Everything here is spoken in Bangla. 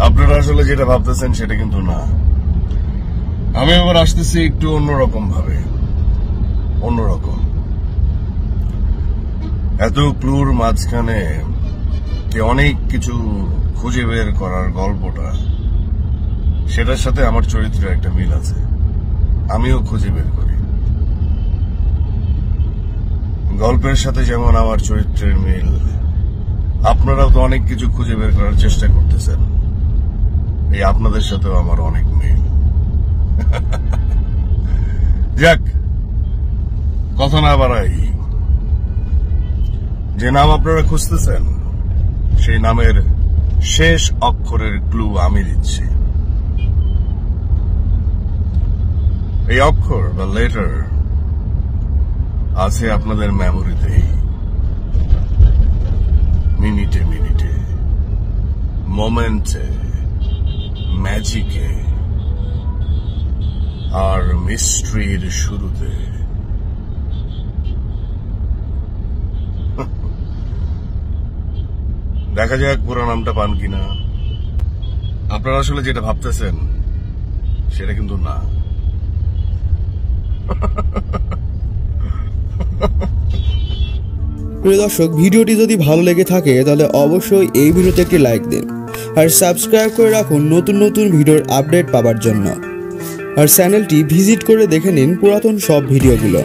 আপনারা আসলে যেটা ভাবতেছেন সেটা কিন্তু না। আমি এবার আসতেছি একটু অন্যরকম ভাবে, অন্যরকম। এত ক্লুর মাঝখানে অনেক কিছু খুঁজে বের করার গল্পটা, সেটার সাথে আমার চরিত্রের একটা মিল আছে। আমিও খুঁজে বের করি। গল্পের সাথে যেমন আমার চরিত্রের মিল, আপনারাও তো অনেক কিছু খুঁজে বের করার চেষ্টা করতেছেন। এই আপনাদের সাথেও আমার অনেক মিল। যাক, কথা না বাড়াই, যে নাম আপনারা খুঁজতেছেন সেই নামের শেষ অক্ষরের ক্লু আমি দিচ্ছি। এই অক্ষর বা লেটার আছে আপনাদের মেমোরিতেই, মিনিটে মিনিটে, মোমেন্টে, ম্যাজিকে, আর মিস্ট্রির শুরুতে। দেখা যাক পুরো নামটা পান কিনা। আপনারা আসলে যেটা ভাবতেছেন সেটা কিন্তু না। প্রিয় দর্শক, ভিডিওটি যদি ভালো লেগে থাকে তাহলে অবশ্যই এই ভিডিওতে একটি লাইক দিন আর সাবস্ক্রাইব করে রাখুন নতুন নতুন ভিডিওর আপডেট পাওয়ার জন্য। আর চ্যানেলটি ভিজিট করে দেখে নিন পুরাতন সব ভিডিওগুলো।